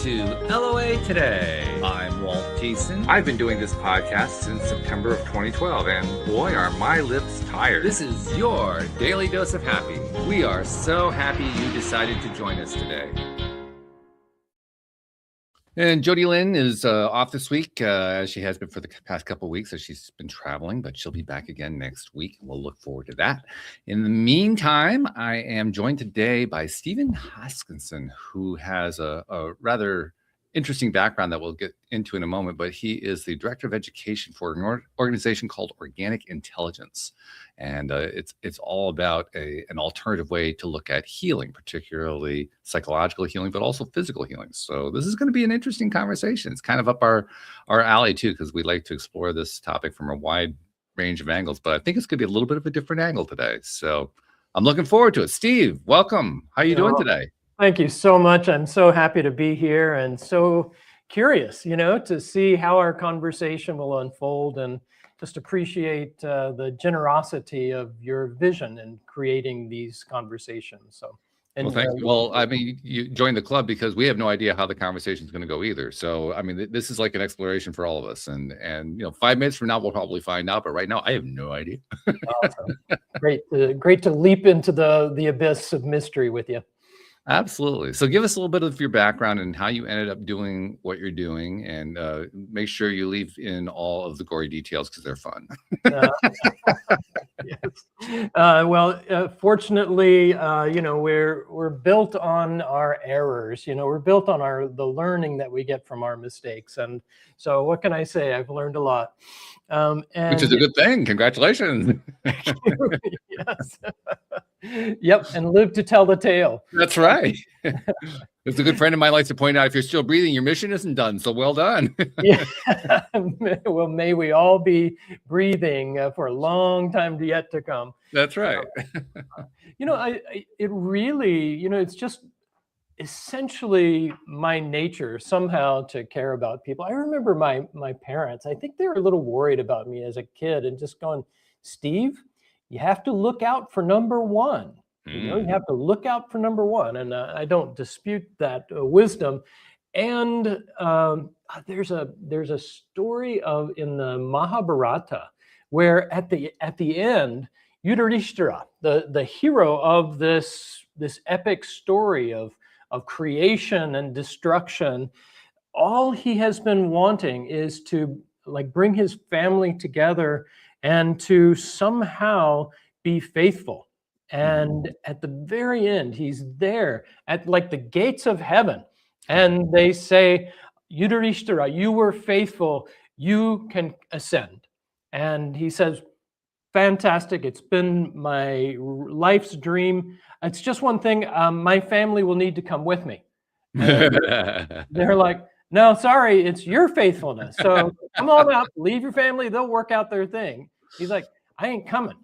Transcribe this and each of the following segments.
to LOA Today. I'm Walt Thiessen. I've been doing this podcast since September of 2012, and boy, are my lips tired. This is your daily dose of happy. We are so happy you decided to join us today. And Jody Lynn is off this week, as she has been for the past couple of weeks, as she's been traveling, but she'll be back again next week, and we'll look forward to that. In the meantime, I am joined today by Stephen Hoskinson, who has a rather interesting background that we'll get into in a moment, but he is the director of education for an organization called Organic Intelligence. And it's all about an alternative way to look at healing, particularly psychological healing, but also physical healing. So this is going to be an interesting conversation. It's kind of up our alley too, because we like to explore this topic from a wide range of angles, but I think it's going to be a little bit of a different angle today. So I'm looking forward to it. Steve, welcome. How are you doing today? Thank you so much. I'm so happy to be here and so curious, to see how our conversation will unfold, and just appreciate the generosity of your vision in creating these conversations. So, well, thank you. Well, I mean, you joined the club because we have no idea how the conversation is going to go either. So, I mean, this is like an exploration for all of us. And 5 minutes from now, we'll probably find out. But right now, I have no idea. Awesome. Great to leap into the abyss of mystery with you. Absolutely. So give us a little bit of your background and how you ended up doing what you're doing, and make sure you leave in all of the gory details because they're fun. Yes. Fortunately, we're built on our errors. We're built on the learning that we get from our mistakes. And so what can I say? I've learned a lot. Which is a good thing. Congratulations. Yes. Yep. And live to tell the tale. That's right. It's a good friend of mine likes to point out, if you're still breathing, your mission isn't done. So well done. Yeah. Well, may we all be breathing for a long time yet to come. That's right. It really, it's just essentially my nature somehow to care about people. I remember my parents, I think they were a little worried about me as a kid and just going, Steve, you have to look out for number one. You have to look out for number one. And I don't dispute that wisdom. And there's a story in the Mahabharata where at the end, Yudhishthira, the hero of this epic story of creation and destruction, all he has been wanting is to bring his family together and to somehow be faithful. And at the very end, he's there at the gates of heaven. And they say, Yudhishthira, you were faithful, you can ascend. And he says, fantastic, it's been my life's dream. It's just one thing, my family will need to come with me. They're like, no, sorry, it's your faithfulness. So come on up, leave your family, they'll work out their thing. He's like, I ain't coming.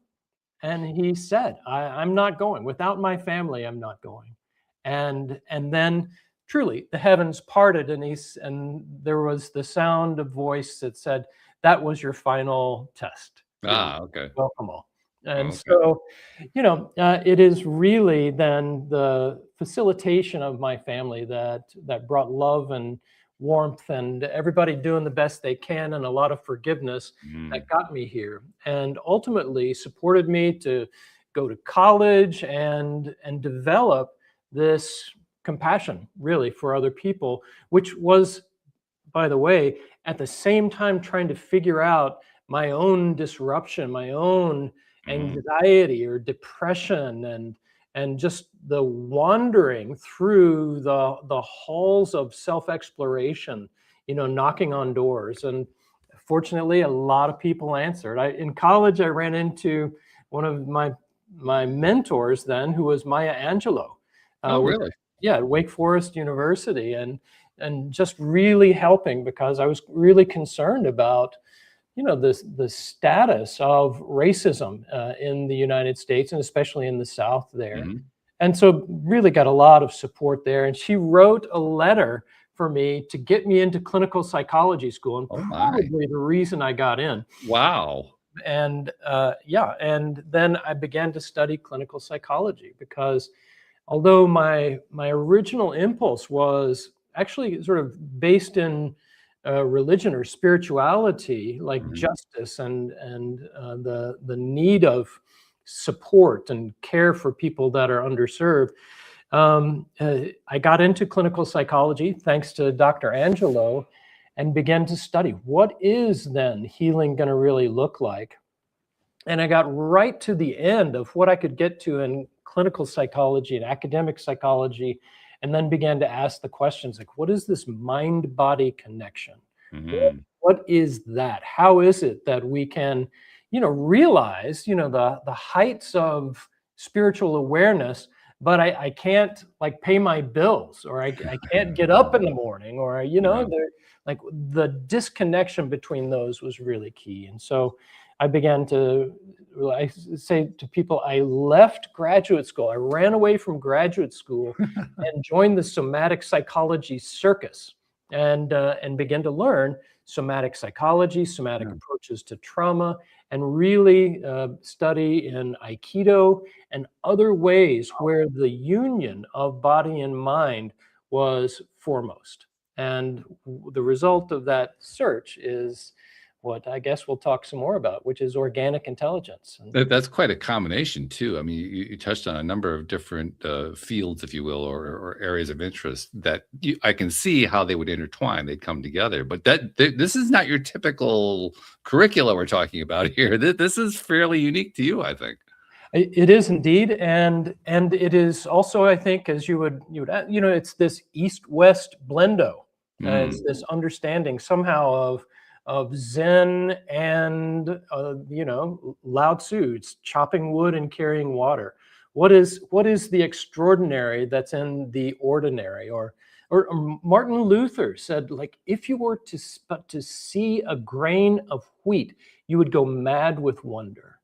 And he said, I'm not going. Without my family, I'm not going. And then truly the heavens parted, and there was the sound of voice that said, that was your final test. Okay. Welcome all. And so, it is really then the facilitation of my family that brought love and warmth and everybody doing the best they can and a lot of forgiveness that got me here, and ultimately supported me to go to college and develop this compassion really for other people, which was, by the way, at the same time trying to figure out my own disruption, my own anxiety or depression, and just the wandering through the halls of self-exploration, knocking on doors. And fortunately, a lot of people answered. In college, I ran into one of my mentors then, who was Maya Angelou. Really? Yeah, at Wake Forest University, and just really helping because I was really concerned about the status of racism in the United States, and especially in the South there. And so really got a lot of support there. And she wrote a letter for me to get me into clinical psychology school, and probably the reason I got in. Wow. And and then I began to study clinical psychology because although my original impulse was actually sort of based in religion or spirituality, like Mhm. justice and the need of support and care for people that are underserved. I got into clinical psychology thanks to Dr. Angelo, and began to study what is then healing going to really look like. And I got right to the end of what I could get to in clinical psychology and academic psychology, and then began to ask the questions like, what is this mind-body connection? Mhm. What is that? How is it that we can, realize, the heights of spiritual awareness, but I can't like pay my bills, or I can't get up in the morning, or, Yeah. like the disconnection between those was really key. And so I began to, I say to people, I left graduate school. I ran away from graduate school and joined the somatic psychology circus, and began to learn somatic psychology, somatic Yeah. approaches to trauma, and really study in Aikido and other ways where the union of body and mind was foremost. And the result of that search is what I guess we'll talk some more about, which is organic intelligence. And That's quite a combination too. I mean, you touched on a number of different fields, if you will, or areas of interest that I can see how they would intertwine. They'd come together. But this is not your typical curricula we're talking about here. This is fairly unique to you, I think. it is indeed, and it is also, I think, as you would it's this East-West blendo. It's Mm. this understanding somehow of Zen and Lao Tzu. It's chopping wood and carrying water. What is the extraordinary that's in the ordinary? Or Martin Luther said, like, if you were to see a grain of wheat, you would go mad with wonder.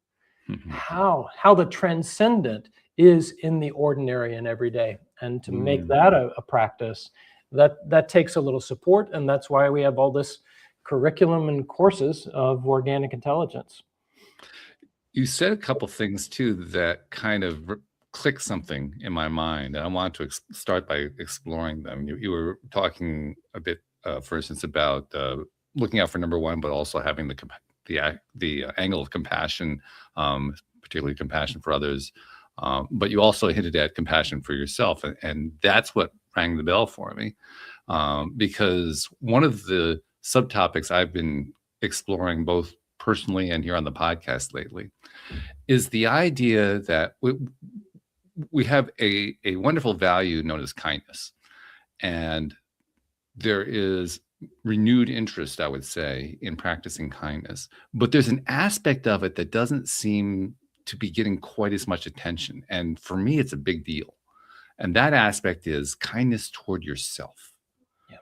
How the transcendent is in the ordinary and everyday, and to make Mm. that a practice, that takes a little support, and that's why we have all this curriculum and courses of organic intelligence. You said a couple things too that kind of click something in my mind, and I want to start by exploring them. You were talking a bit, for instance, about looking out for number one, but also having the angle of compassion, particularly compassion for others. But you also hinted at compassion for yourself, and that's what rang the bell for me, because one of the subtopics I've been exploring both personally and here on the podcast lately is the idea that we have a wonderful value known as kindness. And there is renewed interest, I would say, in practicing kindness. But there's an aspect of it that doesn't seem to be getting quite as much attention. And for me, it's a big deal. And that aspect is kindness toward yourself. Yeah.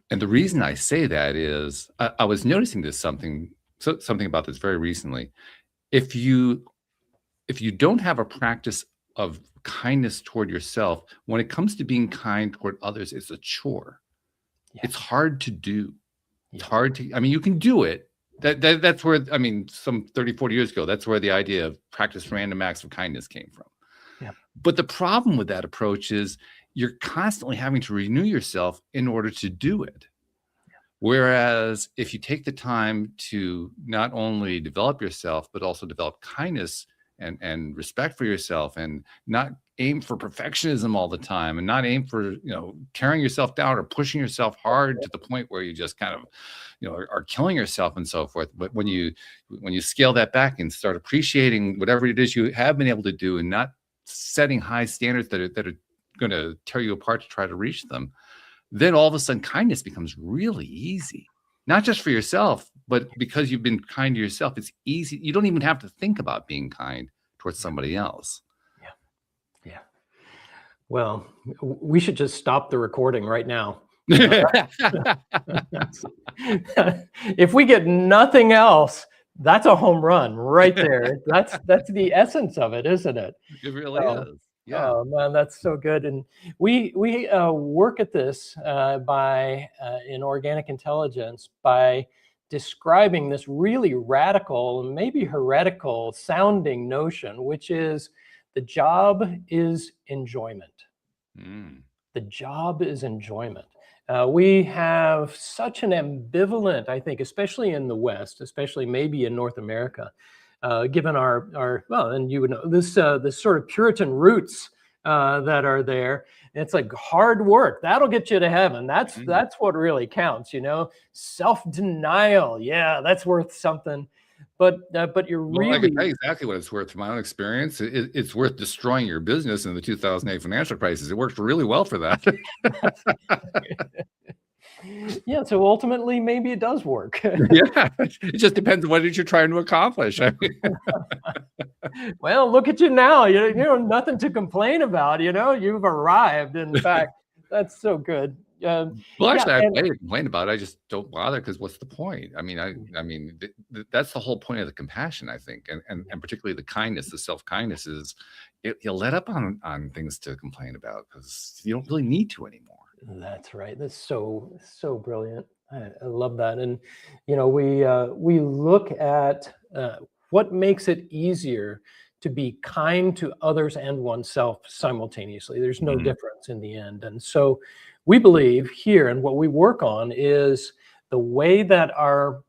And the reason I say that is I was noticing something about this very recently. If you don't have a practice of kindness toward yourself, when it comes to being kind toward others, it's a chore. Yeah. It's hard to do. It's Yeah. hard to, I mean, you can do it. That's where, I mean, some 30, 40 years ago, that's where the idea of practice random acts of kindness came from. Yeah. But the problem with that approach is you're constantly having to renew yourself in order to do it. Whereas if you take the time to not only develop yourself, but also develop kindness and respect for yourself, and not aim for perfectionism all the time, and not aim for, tearing yourself down or pushing yourself hard to the point where you just kind of, are killing yourself and so forth. But when you scale that back and start appreciating whatever it is you have been able to do, and not setting high standards that are going to tear you apart to try to reach them, then all of a sudden kindness becomes really easy, not just for yourself, but because you've been kind to yourself. It's easy. You don't even have to think about being kind towards somebody else. Yeah. Well, we should just stop the recording right now. If we get nothing else, that's a home run right there. That's the essence of it, isn't it? It really is. Yeah. Oh man, that's so good. And we work at this by in organic intelligence by describing this really radical and maybe heretical sounding notion, which is the job is enjoyment. Mm. the job is enjoyment. We have such an ambivalent, I think, especially in the West, especially maybe in North America, given our well, and you would know this sort of Puritan roots that are there. It's like hard work that'll get you to heaven. That's what really counts, you know. Self-denial, yeah, that's worth something. But you're Well, I really can tell you exactly what it's worth from my own experience. It's worth destroying your business in the 2008 financial crisis. It worked really well for that. yeah. So ultimately, maybe it does work. Yeah, it just depends on what it is you're trying to accomplish. I mean, Well, look at you now. You know, nothing to complain about. You know, you've arrived. In fact, that's so good. well, Yeah, actually, I have and plenty to complain about. I just don't bother because what's the point? I mean, I mean, that's the whole point of the compassion, I think, and particularly the kindness, the self-kindness is you'll let up on things to complain about because you don't really need to anymore. that's right. That's so brilliant. I love that. And you know, we look at what makes it easier to be kind to others and oneself simultaneously. There's no Mhm. difference in the end. And so we believe here, and what we work on is the way that our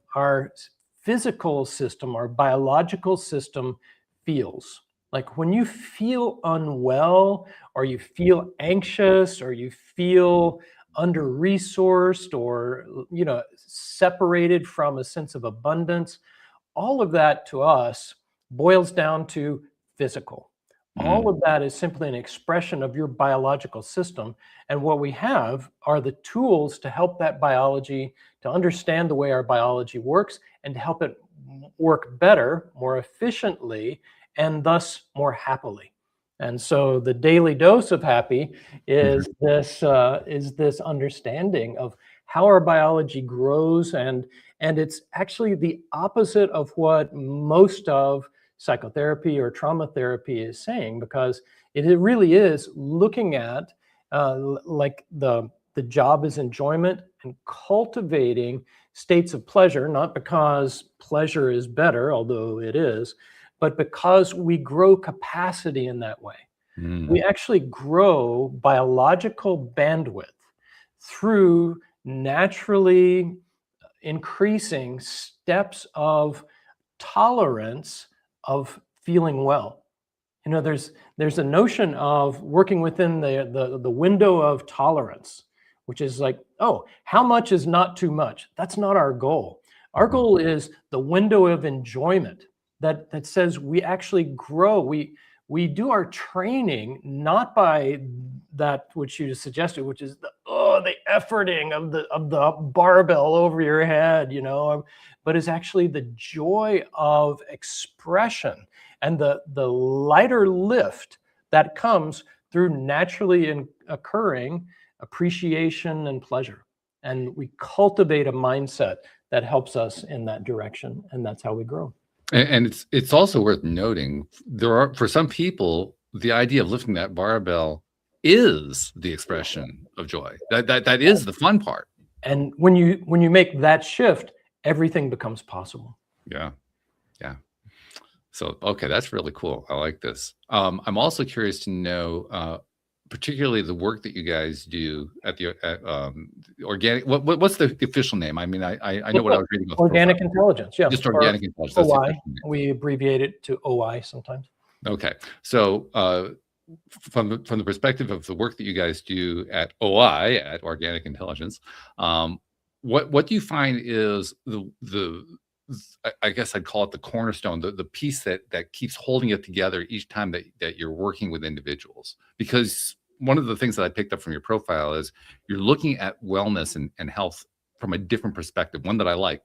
physical system, our biological system feels. Like when you feel unwell, or you feel anxious, or you feel under-resourced, or you know, separated from a sense of abundance, all of that to us boils down to physical. All Mhm. of that is simply an expression of your biological system. And what we have are the tools to help that biology, to understand the way our biology works, and to help it work better, more efficiently, and thus more happily. And so the daily dose of happy is this understanding of how our biology grows, and it's actually the opposite of what most of psychotherapy or trauma therapy is saying, because it really is looking at like the job is enjoyment and cultivating states of pleasure, not because pleasure is better, although it is, but because we grow capacity in that way. Mhm. We actually grow biological bandwidth through naturally increasing steps of tolerance of feeling well. You know, there's a notion of working within the window of tolerance, which is like, oh, how much is not too much? That's not our goal. Our Mhm. goal is the window of enjoyment that says we actually grow. We do our training not by that which you just suggested, which is the efforting of the barbell over your head, you know, but is actually the joy of expression and the lighter lift that comes through naturally occurring appreciation and pleasure. And we cultivate a mindset that helps us in that direction, and that's how we grow. And it's also worth noting there are for some people the idea of lifting that barbell is the expression of joy. That is the fun part. And when you make that shift, everything becomes possible. Yeah, yeah. So okay, that's really cool. I like this. I'm also curious to know, particularly the work that you guys do at the organic. What's the official name? I mean, I know what I was reading off the Organic profile. intelligence, yeah, Just or organic intelligence. That's the OI. official name. We abbreviate it to OI sometimes. Okay, so from the perspective of the work that you guys do at OI at Organic Intelligence, what do you find is the I guess I'd call it the cornerstone, the piece that keeps holding it together each time that you're working with individuals? Because one of the things that I picked up from your profile is you're looking at wellness and health from a different perspective, one that I like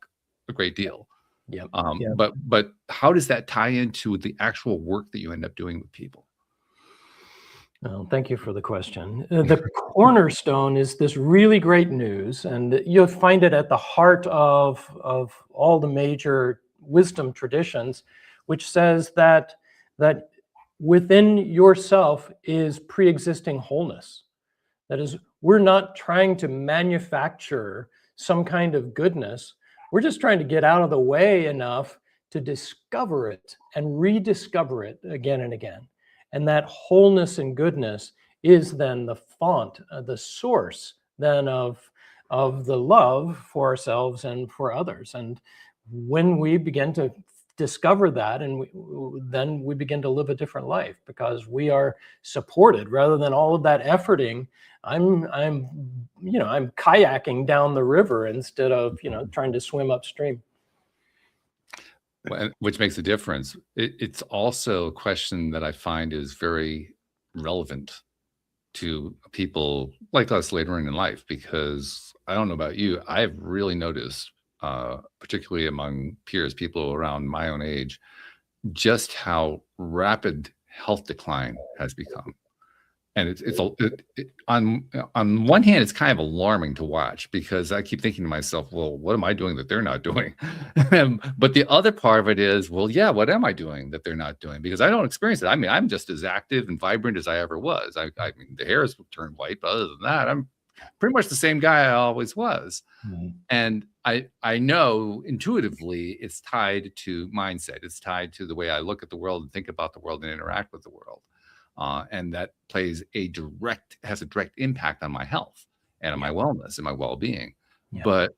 a great deal. Yep. But how does that tie into the actual work that you end up doing with people? Well, thank you for the question. The cornerstone is this really great news, and you'll find it at the heart of all the major wisdom traditions, which says that within yourself is pre-existing wholeness. That is, we're not trying to manufacture some kind of goodness. We're just trying to get out of the way enough to discover it and rediscover it again and again. And that wholeness and goodness is then the font, the source then of the love for ourselves and for others. And when we begin to discover that, and then we begin to live a different life because we are supported rather than all of that efforting. I'm kayaking down the river instead of trying to swim upstream. Which makes a difference. It's also a question that I find is very relevant to people like us later in life, because I don't know about you, I've really noticed, particularly among peers, people around my own age, just how rapid health decline has become. And on one hand, it's kind of alarming to watch, because I keep thinking to myself, well, what am I doing that they're not doing? But the other part of it is, well, yeah, what am I doing that they're not doing? Because I don't experience it. I mean, I'm just as active and vibrant as I ever was. I mean, the hair has turned white, but other than that, I'm pretty much the same guy I always was. Mm-hmm. And I know intuitively it's tied to mindset. It's tied to the way I look at the world and think about the world and interact with the world. And that has a direct impact on my health and on my wellness and my well-being. Yeah. But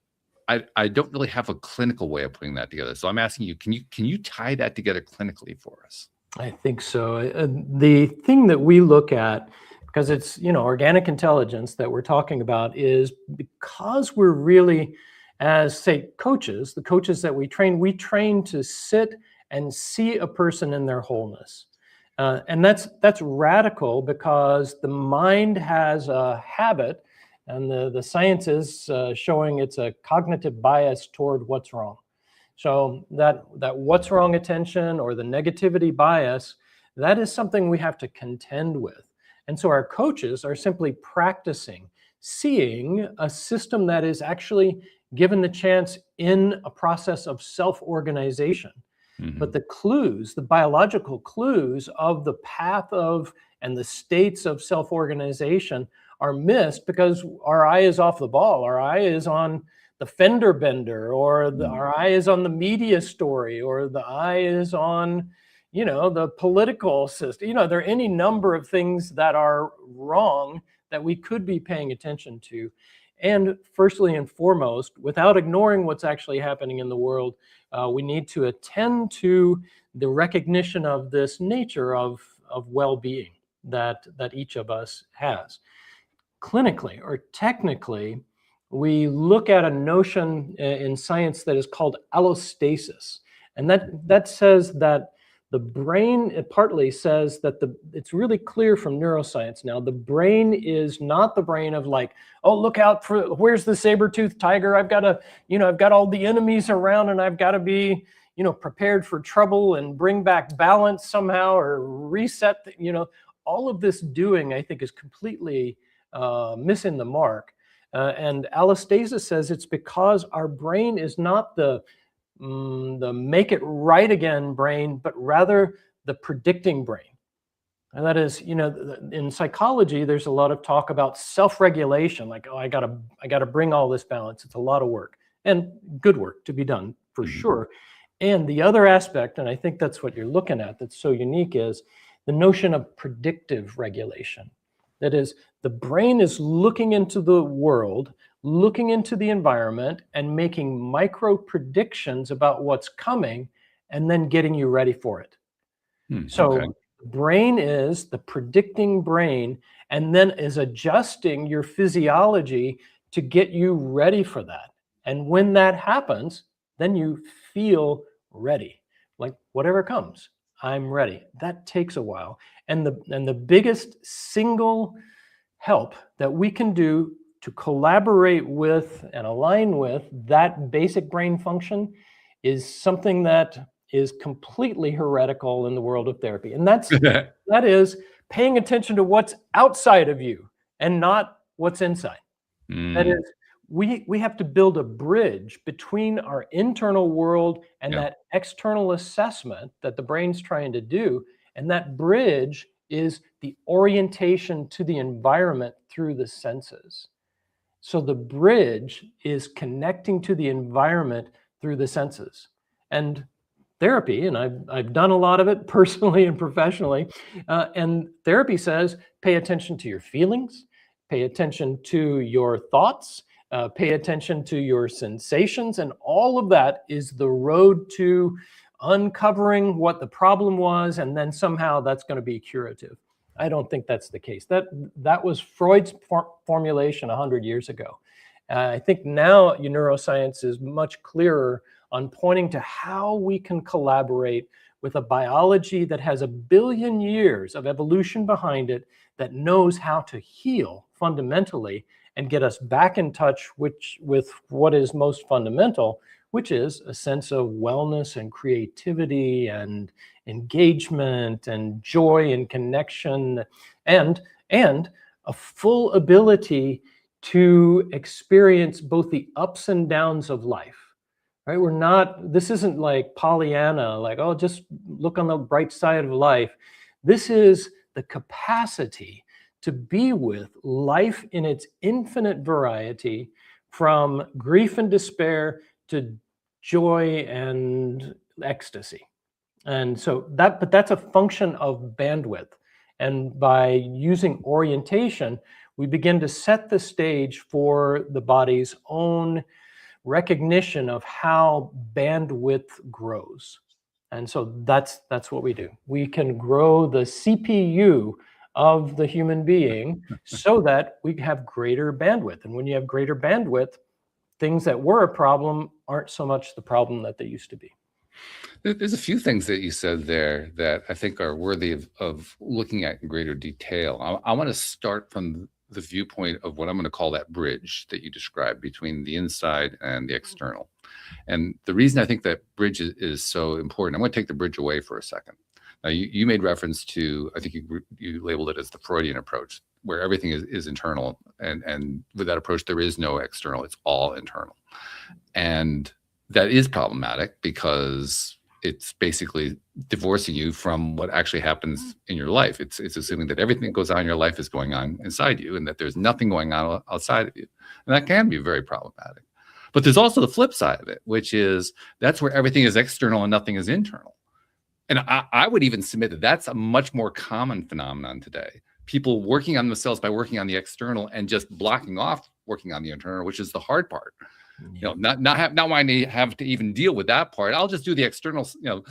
I don't really have a clinical way of putting that together. So I'm asking you, can you tie that together clinically for us? I think so. The thing that we look at, because it's organic intelligence that we're talking about, is because we're really, as say coaches, the coaches that we train to sit and see a person in their wholeness. And that's radical, because the mind has a habit, and the science is showing it's a cognitive bias toward what's wrong. So that what's wrong attention, or the negativity bias, that is something we have to contend with. And so our coaches are simply practicing seeing a system that is actually given the chance in a process of self-organization. Mm-hmm. But the clues, the biological clues of the path of and the states of self-organization are missed because our eye is off the ball. Our eye is on the fender bender, or our eye is on the media story, or the eye is on, the political system. There are any number of things that are wrong that we could be paying attention to. And firstly and foremost, without ignoring what's actually happening in the world, we need to attend to the recognition of this nature of well-being that each of us has. Clinically or technically, we look at a notion in science that is called allostasis. And that says that the brain, it partly says that it's really clear from neuroscience now, the brain is not the brain of like, oh, look out for, where's the saber-toothed tiger? I've got all the enemies around, and I've got to be, prepared for trouble and bring back balance somehow, or reset, all of this doing, I think, is completely missing the mark. And allostasis says it's because our brain is not the make it right again brain, but rather the predicting brain. And that is, in psychology, there's a lot of talk about self-regulation, like, oh, I gotta bring all this balance. It's a lot of work, and good work to be done for sure. And the other aspect, and I think that's what you're looking at, that's so unique, is the notion of predictive regulation. That is, the brain is looking into the world, looking into the environment, and making micro predictions about what's coming, and then getting you ready for it. So okay. The brain is the predicting brain, and then is adjusting your physiology to get you ready for that. And when that happens, then you feel ready. Like, whatever comes, I'm ready. That takes a while. And the biggest single help that we can do to collaborate with and align with that basic brain function is something that is completely heretical in the world of therapy. And that is paying attention to what's outside of you and not what's inside. That is, we have to build a bridge between our internal world and that external assessment that the brain's trying to do. And that bridge is the orientation to the environment through the senses. So the bridge is connecting to the environment through the senses. And therapy, and I've done a lot of it personally and professionally, and therapy says, pay attention to your feelings, pay attention to your thoughts, pay attention to your sensations, and all of that is the road to uncovering what the problem was, and then somehow that's going to be curative. I don't think that's the case. That was Freud's formulation 100 years ago. I think now neuroscience is much clearer on pointing to how we can collaborate with a biology that has 1 billion years of evolution behind it, that knows how to heal fundamentally and get us back in touch with what is most fundamental, which is a sense of wellness and creativity and engagement and joy and connection, and a full ability to experience both the ups and downs of life. Right? This isn't like Pollyanna, like, oh, just look on the bright side of life. This is the capacity to be with life in its infinite variety, from grief and despair to joy and ecstasy. And so but that's a function of bandwidth. And by using orientation, we begin to set the stage for the body's own recognition of how bandwidth grows. And so that's what we do. We can grow the CPU of the human being so that we have greater bandwidth. And when you have greater bandwidth, things that were a problem aren't so much the problem that they used to be. There's a few things that you said there that I think are worthy of looking at in greater detail. I want to start from the viewpoint of what I'm going to call that bridge that you described between the inside and the external. And the reason I think that bridge is so important, I'm going to take the bridge away for a second. Now, you made reference to, I think you labeled it as the Freudian approach, where everything is internal. And with that approach, there is no external, it's all internal. And that is problematic because it's basically divorcing you from what actually happens in your life. It's assuming that everything that goes on in your life is going on inside you and that there's nothing going on outside of you. And that can be very problematic. But there's also the flip side of it, which is that's where everything is external and nothing is internal. And I would even submit that that's a much more common phenomenon today. People working on themselves by working on the external and just blocking off working on the internal, which is the hard part. You know, not wanting to have to even deal with that part. I'll just do the external. You know,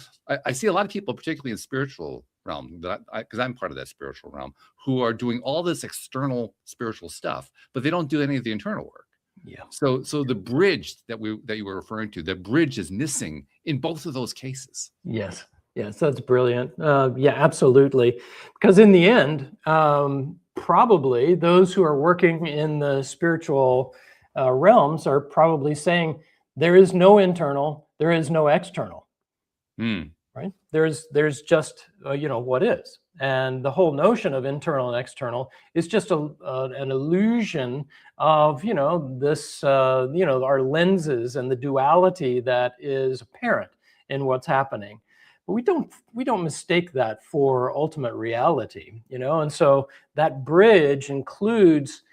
I see a lot of people, particularly in spiritual realm, because I'm part of that spiritual realm, who are doing all this external spiritual stuff, but they don't do any of the internal work. Yeah. So the bridge that you were referring to, the bridge is missing in both of those cases. Yes. Yes, that's brilliant. Yeah, absolutely. Because in the end, probably those who are working in the spiritual realms are probably saying there is no internal, there is no external, right? There's just what is, and the whole notion of internal and external is just an illusion of this our lenses and the duality that is apparent in what's happening. But we don't mistake that for ultimate reality, and so that bridge includes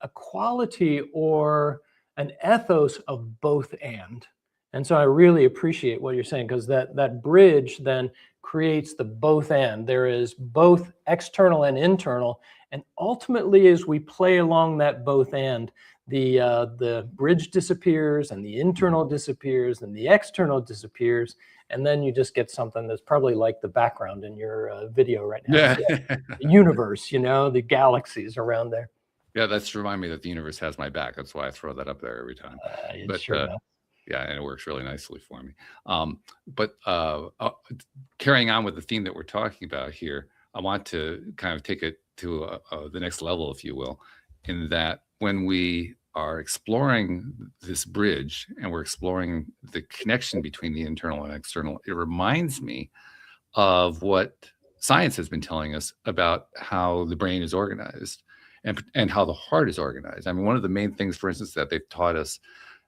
a quality or an ethos of both and. And so I really appreciate what you're saying, because that bridge then creates the both and. There is both external and internal. And ultimately, as we play along that both and, the bridge disappears and the internal disappears and the external disappears. And then you just get something that's probably like the background in your video right now. Yeah. The universe, the galaxies around there. Yeah, that's to remind me that the universe has my back. That's why I throw that up there every time. Yeah, and it works really nicely for me. But carrying on with the theme that we're talking about here, I want to kind of take it to the next level, if you will, in that when we are exploring this bridge and we're exploring the connection between the internal and external, it reminds me of what science has been telling us about how the brain is organized. And how the heart is organized. I mean, one of the main things, for instance, that they've taught us,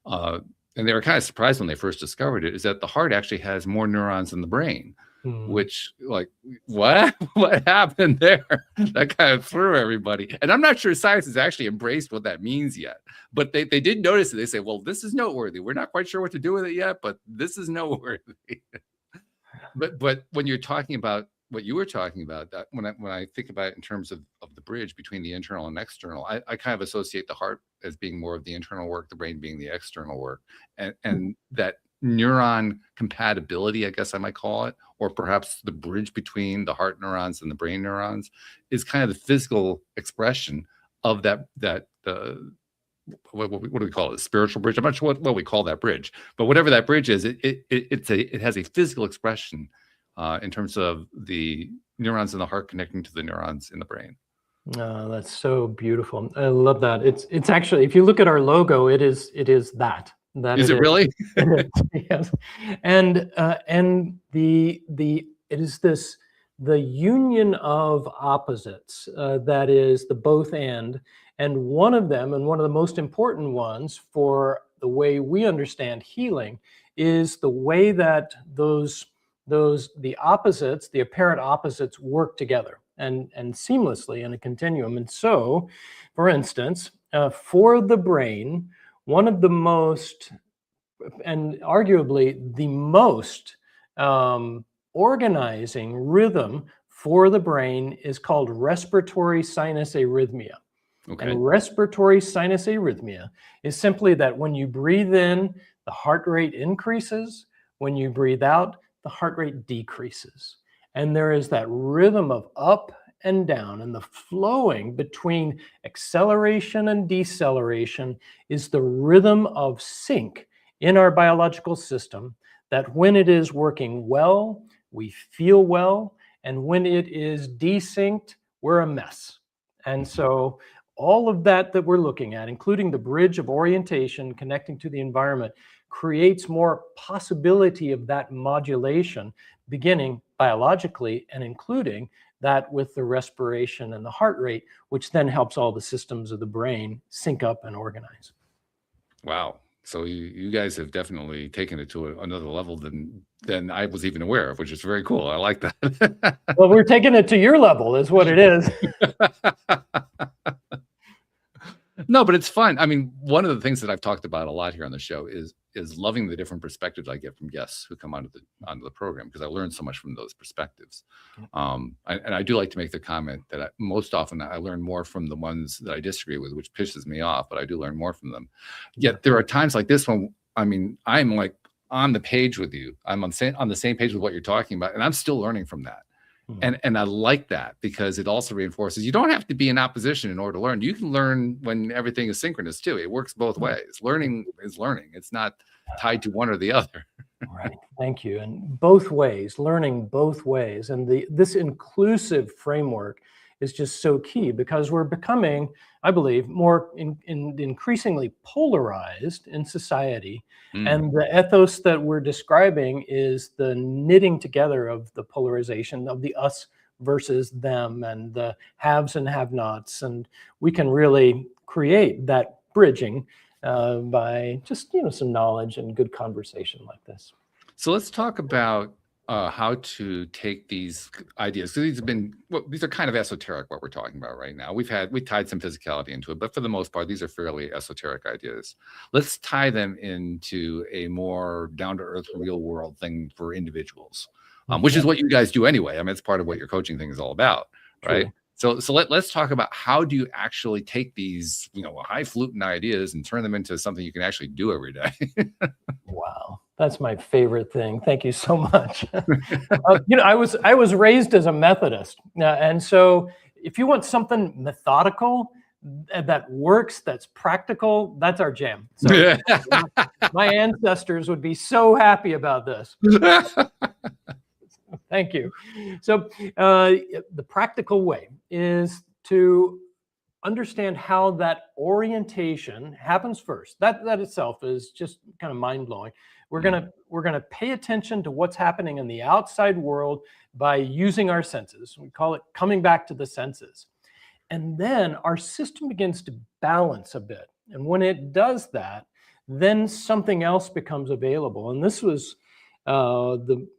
and they were kind of surprised when they first discovered it, is that the heart actually has more neurons than the brain, which, like, what happened there? That kind of threw everybody. And I'm not sure science has actually embraced what that means yet, but they did notice it. They say, well, this is noteworthy. We're not quite sure what to do with it yet, but this is noteworthy. But when you're talking about what you were talking about, that when I think about it in terms of the bridge between the internal and external, I kind of associate the heart as being more of the internal work, the brain being the external work, and that neuron compatibility, I guess I might call it, or perhaps the bridge between the heart neurons and the brain neurons, is kind of the physical expression of that what do we call it? A spiritual bridge? I'm not sure what we call that bridge, but whatever that bridge is, it has a physical expression in terms of the neurons in the heart connecting to the neurons in the brain. Oh, that's so beautiful. I love that. It's actually, if you look at our logo, it is that. Is it really? Yes. And it is this, the union of opposites that is the both and one of them, and one of the most important ones for the way we understand healing, is the way that the opposites, the apparent opposites, work together and seamlessly in a continuum. And so, for instance, for the brain, one of the most, and arguably the most organizing rhythm for the brain is called respiratory sinus arrhythmia. Okay. And respiratory sinus arrhythmia is simply that when you breathe in, the heart rate increases. When you breathe out, the heart rate decreases. And there is that rhythm of up and down, and the flowing between acceleration and deceleration is the rhythm of sync in our biological system, that when it is working well, we feel well, and when it is desynced, we're a mess. And so all of that we're looking at, including the bridge of orientation connecting to the environment, creates more possibility of that modulation, beginning biologically and including that with the respiration and the heart rate, which then helps all the systems of the brain sync up and organize. Wow. So you guys have definitely taken it to another level than I was even aware of, which is very cool. I like that. Well, we're taking it to your level is what it is. No, but it's fun. I mean, one of the things that I've talked about a lot here on the show is loving the different perspectives I get from guests who come onto the program, because I learn so much from those perspectives. And I do like to make the comment that most often I learn more from the ones that I disagree with, which pisses me off, but I do learn more from them. Yet there are times like this one, I mean, I'm like on the page with you. I'm on the same page with what you're talking about, and I'm still learning from that. And I like that, because it also reinforces you don't have to be in opposition in order to learn. You can learn when everything is synchronous too. It works both ways. Learning is learning. It's not tied to one or the other. Right. Thank you. And both ways, learning both ways. And this inclusive framework is just so key, because we're becoming, I believe, more increasingly polarized in society. And the ethos that we're describing is the knitting together of the polarization of the us versus them, and the haves and have-nots. And we can really create that bridging by just, some knowledge and good conversation like this. So let's talk about how to take these ideas. So these are kind of esoteric, what we're talking about right now. We tied some physicality into it, but for the most part, these are fairly esoteric ideas. Let's tie them into a more down-to-earth, real-world thing for individuals, which is what you guys do anyway. I mean, it's part of what your coaching thing is all about, right? True. So let's talk about how do you actually take these, highfalutin ideas and turn them into something you can actually do every day. Wow. That's my favorite thing. Thank you so much. I was raised as a Methodist. And so if you want something methodical that works, that's practical, that's our jam. So my ancestors would be so happy about this. Thank you. So the practical way is to understand how that orientation happens first. That itself is just kind of mind-blowing. We're gonna pay attention to what's happening in the outside world by using our senses. We call it coming back to the senses. And then our system begins to balance a bit. And when it does that, then something else becomes available. And this was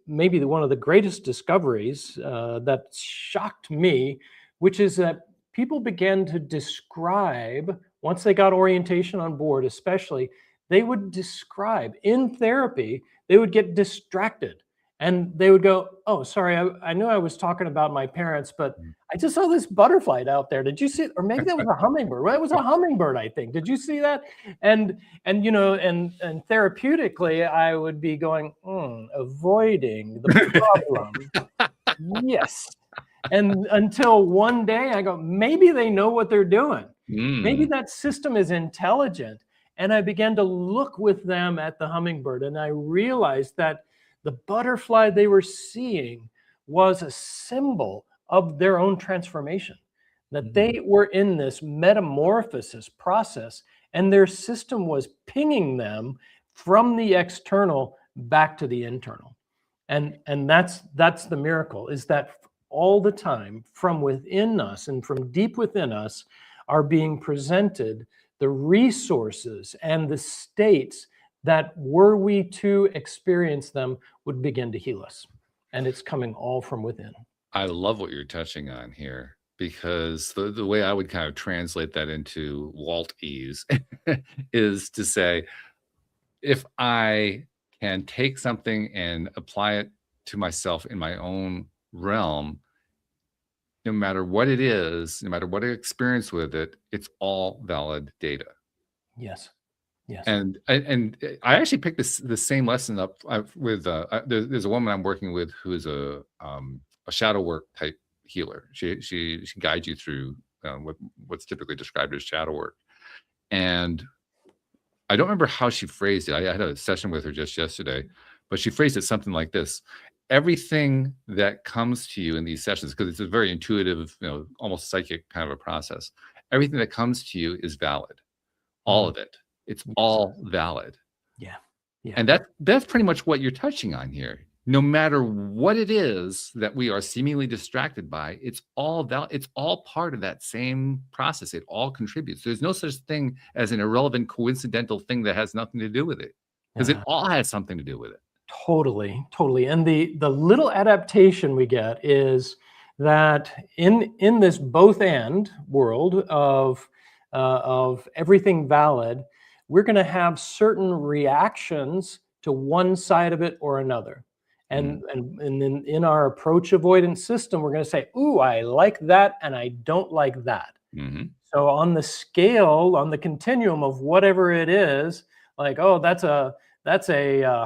maybe one of the greatest discoveries that shocked me, which is that people began to describe, once they got orientation on board especially, they would describe in therapy, they would get distracted And they would go, "Oh, sorry, I knew I was talking about my parents, but Mm. I just saw this butterfly out there. Did you see it? Or maybe that was a hummingbird. Well, it was a hummingbird, I think. Did you see that?" And you know, and therapeutically, I would be going, avoiding the problem. Yes. And until one day I go, maybe they know what they're doing. Maybe Mm. that system is intelligent. And I began to look with them at the hummingbird, and I realized that the butterfly they were seeing was a symbol of their own transformation, that they were in this metamorphosis process, and their system was pinging them from the external back to the internal. And that's the miracle, is that all the time from within us and from deep within us are being presented the resources and the states that, were we to experience them, would begin to heal us. And it's coming all from within. I love what you're touching on here, because the way I would kind of translate that into Walt ease is to say, if I can take something and apply it to myself in my own realm, no matter what it is, no matter what I experience with it, it's all valid data. Yes. Yes. And I actually picked the same lesson up with there's a woman I'm working with who is a shadow work type healer. She guides you through what's typically described as shadow work. And I don't remember how she phrased it. I had a session with her just yesterday, but she phrased it something like this: everything that comes to you in these sessions, because it's a very intuitive, almost psychic kind of a process. Everything that comes to you is valid, all of it. It's all valid. Yeah. Yeah. And that's pretty much what you're touching on here. No matter what it is that we are seemingly distracted by, it's all valid. It's all part of that same process. It all contributes. There's no such thing as an irrelevant, coincidental thing that has nothing to do with it, because it all has something to do with it. Totally, totally. And the little adaptation we get is that in this both and world of everything valid, we're going to have certain reactions to one side of it or another. And in our approach avoidance system, we're going to say, "Ooh, I like that, and I don't like that." So on the scale, on the continuum of whatever it is, like, "Oh, that's a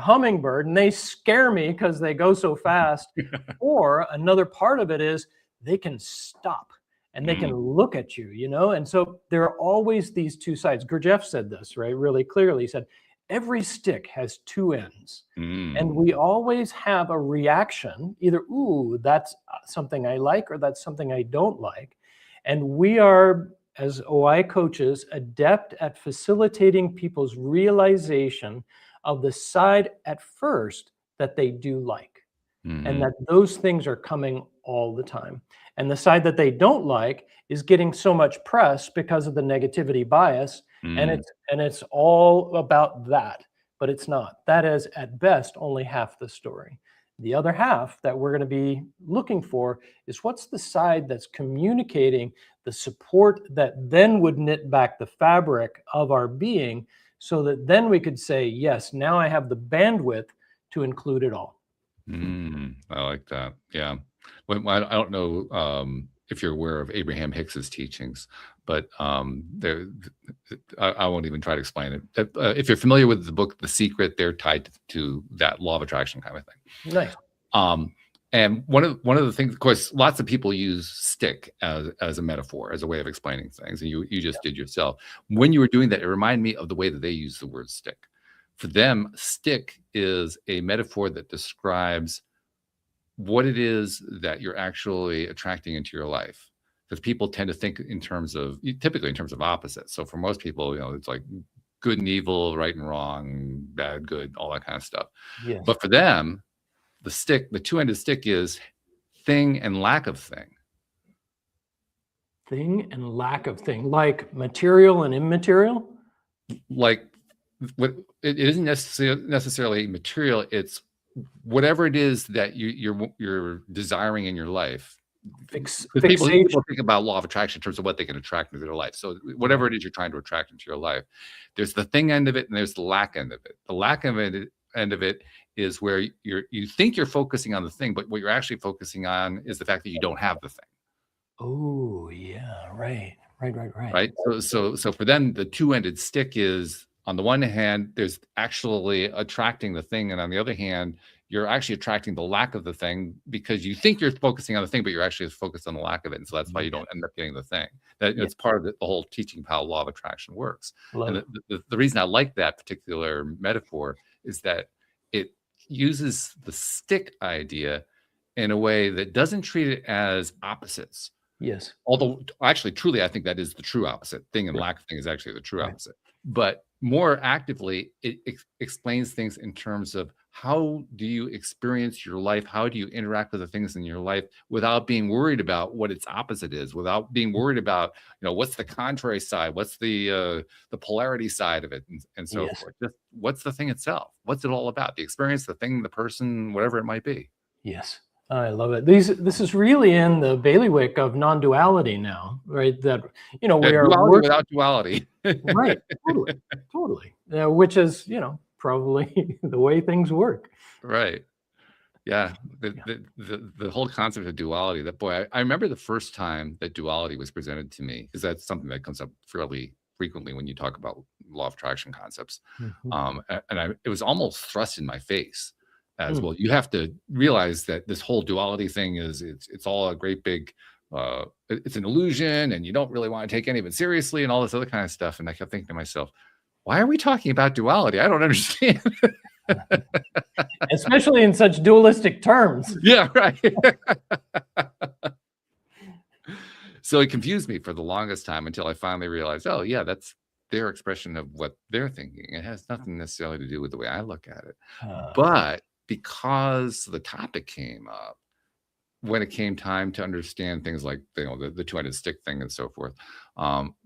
hummingbird, and they scare me because they go so fast." Or another part of it is they can stop and they can look at you, And so there are always these two sides. Gurdjieff said this, right, really clearly. He said, every stick has two ends. And we always have a reaction, either, "Ooh, that's something I like," or "That's something I don't like." And we are, as OI coaches, adept at facilitating people's realization of the side at first that they do like, and that those things are coming all the time. And the side that they don't like is getting so much press because of the negativity bias, and it's all about that, but it's not. That is, at best, only half the story. The other half that we're going to be looking for is, what's the side that's communicating the support that then would knit back the fabric of our being, so that then we could say, yes, now I have the bandwidth to include it all. I like that. Yeah. Well, I don't know if you're aware of Abraham Hicks's teachings, but I won't even try to explain it. If you're familiar with the book The Secret, they're tied to that law of attraction kind of thing. Nice. And one of the things, of course, lots of people use stick as a metaphor, as a way of explaining things, and you just did yourself. When you were doing that, it reminded me of the way that they use the word stick. For them, stick is a metaphor that describes what it is that you're actually attracting into your life. Because people tend to think typically in terms of opposites. So for most people, it's like good and evil, right and wrong, bad, good, all that kind of stuff. Yes. But for them, the two-ended stick is thing and lack of thing. Thing and lack of thing, like material and immaterial? Like, it isn't necessarily material. It's whatever it is that you're desiring in your life. People think about law of attraction in terms of what they can attract into their life. So whatever it is you're trying to attract into your life, there's the thing end of it and there's the lack end of it. The lack end of it is where you think you're focusing on the thing, but what you're actually focusing on is the fact that you don't have the thing. Oh, yeah, right. Right. So for them, the two-ended stick is, on the one hand, there's actually attracting the thing, and on the other hand, you're actually attracting the lack of the thing because you think you're focusing on the thing, but you're actually focused on the lack of it. And so that's why you don't end up getting the thing. That it's part of the whole teaching of how law of attraction works. And the reason I like that particular metaphor is that it uses the stick idea in a way that doesn't treat it as opposites. Yes. Although actually, truly, I think that is the true opposite. Thing and lack of thing is actually the true opposite. But more actively, it explains things in terms of how do you experience your life? How do you interact with the things in your life without being worried about what its opposite is, without being worried about, what's the contrary side? What's the polarity side of it, and so forth. Just what's the thing itself? What's it all about? The experience, the thing, the person, whatever it might be. Yes. I love it. This is really in the bailiwick of non-duality now, right? That, we are duality without duality. Right. Totally. Which is, probably the way things work. Right. Yeah. The whole concept of duality, that boy, I remember the first time that duality was presented to me, because that's something that comes up fairly frequently when you talk about law of attraction concepts. It was almost thrust in my face. As well, you have to realize that this whole duality thing it's all a great big it's an illusion, and you don't really want to take any of it seriously, and all this other kind of stuff. And I kept thinking to myself, why are we talking about duality? I don't understand. Especially in such dualistic terms. Yeah, right. So it confused me for the longest time until I finally realized, oh yeah, that's their expression of what they're thinking. It has nothing necessarily to do with the way I look at it. But because the topic came up, when it came time to understand things like the two-ended stick thing and so forth,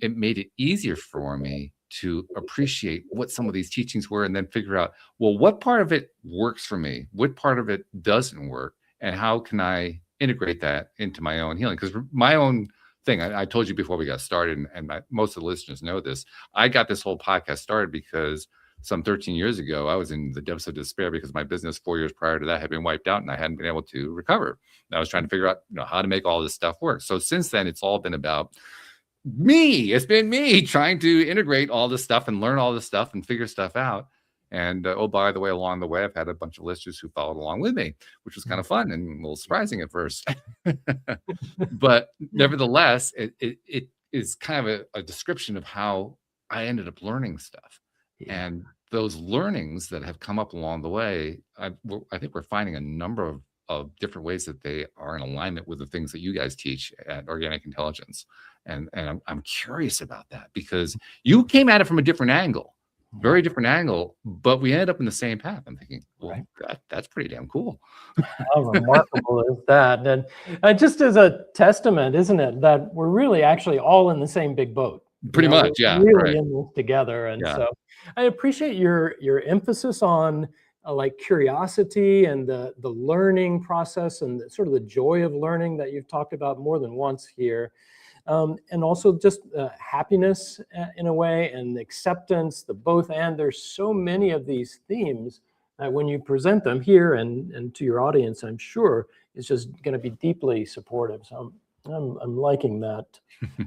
it made it easier for me to appreciate what some of these teachings were, and then figure out, well, what part of it works for me, what part of it doesn't work, and how can I integrate that into my own healing? Because my own thing, I told you before we got started, and most of the listeners know this, I got this whole podcast started because some 13 years ago, I was in the depths of despair because my business 4 years prior to that had been wiped out, and I hadn't been able to recover. And I was trying to figure out, how to make all this stuff work. So since then, it's all been about me. It's been me trying to integrate all this stuff and learn all this stuff and figure stuff out. And oh, by the way, along the way, I've had a bunch of listeners who followed along with me, which was kind of fun and a little surprising at first. But nevertheless, it is kind of a description of how I ended up learning stuff. And those learnings that have come up along the way, I think we're finding a number of different ways that they are in alignment with the things that you guys teach at Organic Intelligence. And I'm curious about that, because you came at it from a different angle, very different angle, but we ended up in the same path. I'm thinking, well, that's pretty damn cool. How remarkable is that? And just as a testament, isn't it, that we're really actually all in the same big boat. Pretty much, yeah. Really in this together. And so I appreciate your emphasis on like curiosity and the learning process and sort of the joy of learning that you've talked about more than once here. And also just happiness in a way, and acceptance, the both and. There's so many of these themes that when you present them here and to your audience, I'm sure it's just going to be deeply supportive. So I'm liking that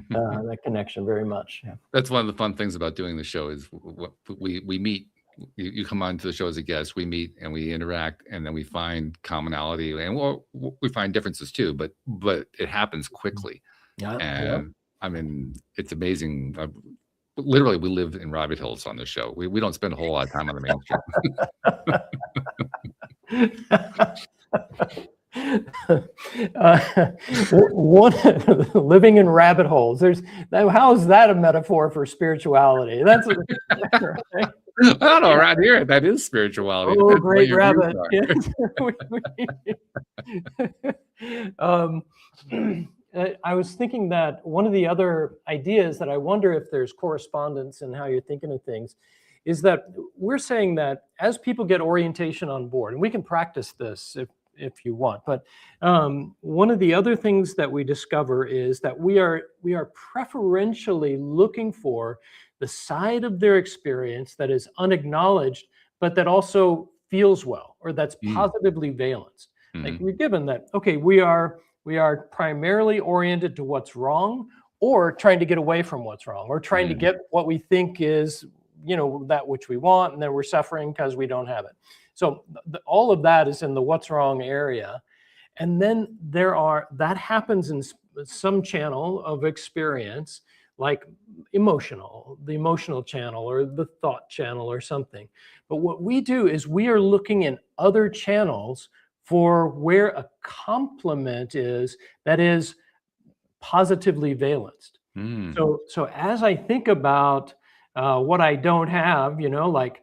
that connection very much. Yeah. That's one of the fun things about doing the show is we meet. You come on to the show as a guest, we meet and we interact, and then we find commonality, and we find differences too, but it happens quickly. I mean, it's amazing. Literally, we live in rabbit holes on this show. We don't spend a whole lot of time on the mainstream. Living in rabbit holes. How is that a metaphor for spirituality? That's right? I don't know. Around here, that is spirituality. Oh, great rabbit! I was thinking that one of the other ideas that I wonder if there's correspondence in how you're thinking of things is that we're saying that as people get orientation on board, and we can practice this if you want, but one of the other things that we discover is that we are preferentially looking for the side of their experience that is unacknowledged, but that also feels well or that's Mm. positively valenced. Like Mhm. we're given that, okay, we are primarily oriented to what's wrong or trying to get away from what's wrong or trying to Mm. get what we think is, that which we want, and then we're suffering because we don't have it. So all of that is in the what's wrong area. And then that happens in some channel of experience, like the emotional channel or the thought channel or something. But what we do is we are looking in other channels for where a complement is that is positively valenced. Mm. So as I think about what I don't have, like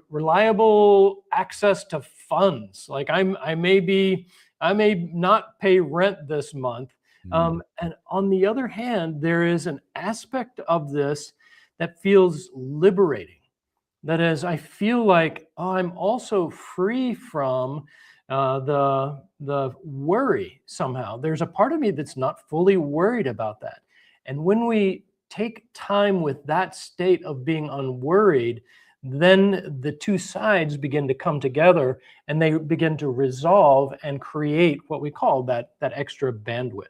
reliable access to funds, like I may not pay rent this month. Mm. And on the other hand, there is an aspect of this that feels liberating. That is, I feel like, oh, I'm also free from the worry somehow. There's a part of me that's not fully worried about that. And when we take time with that state of being unworried, then the two sides begin to come together and they begin to resolve and create what we call that extra bandwidth.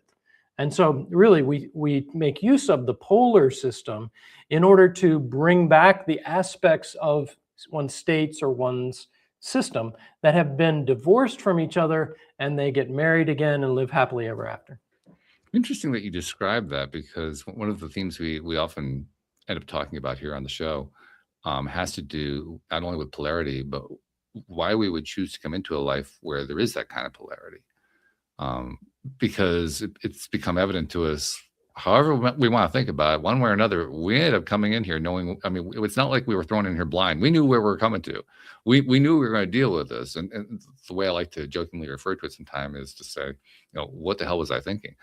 And so really we make use of the polar system in order to bring back the aspects of one's states or one's system that have been divorced from each other, and they get married again and live happily ever after. Interesting that you described that, because one of the themes we often end up talking about here on the show has to do not only with polarity, but why we would choose to come into a life where there is that kind of polarity. Because it's become evident to us, however we want to think about it, one way or another, we ended up coming in here knowing, I mean, it's not like we were thrown in here blind. We knew where we were coming to. We knew we were going to deal with this. And the way I like to jokingly refer to it sometimes is to say, what the hell was I thinking?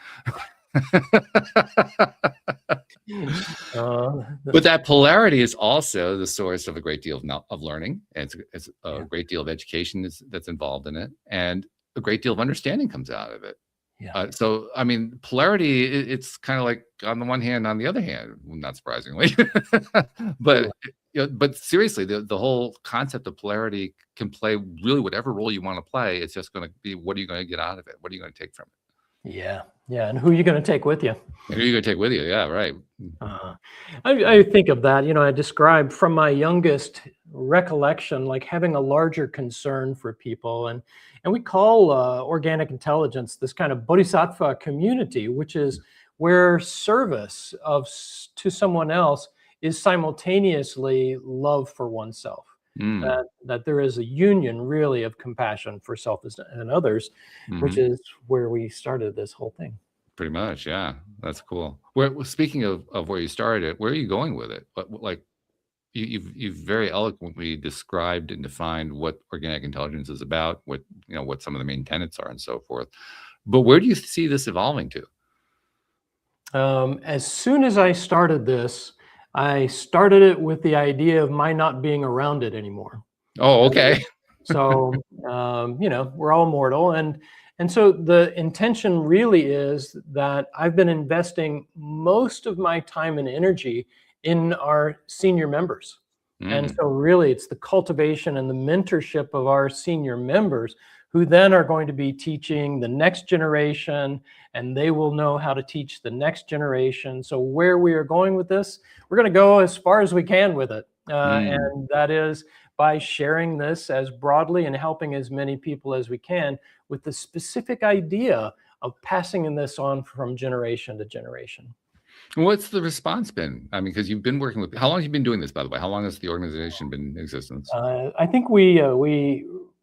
But that polarity is also the source of a great deal of learning. And it's a great deal of education that's involved in it. And a great deal of understanding comes out of it. Yeah. So, I mean, polarity, it's kind of like on the one hand, on the other hand, not surprisingly. But but seriously, the whole concept of polarity can play really whatever role you want to play. It's just going to be, what are you going to get out of it? What are you going to take from it? Yeah. And who are you going to take with you? And who are you going to take with you? Yeah, right. I think of that, I described from my youngest recollection, like having a larger concern for people. And we call organic intelligence this kind of bodhisattva community, which is where service to someone else is simultaneously love for oneself. That there is a union really of compassion for self and others, which is where we started this whole thing. Pretty much, yeah. That's cool. Speaking of where you started, where are you going with it? Like you've very eloquently described and defined what organic intelligence is about, what some of the main tenets are, and so forth. But where do you see this evolving to? As soon as I started this, I started it with the idea of my not being around it anymore. Oh, okay. So we're all mortal, and so the intention really is that I've been investing most of my time and energy in our senior members. And so really it's the cultivation and the mentorship of our senior members who then are going to be teaching the next generation, and they will know how to teach the next generation. So where we are going with this, we're going to go as far as we can with it. And that is by sharing this as broadly and helping as many people as we can with the specific idea of passing this on from generation to generation. What's the response been? I mean, because you've been working with, how long have you been doing this, by the way? How long has the organization been in existence? I think we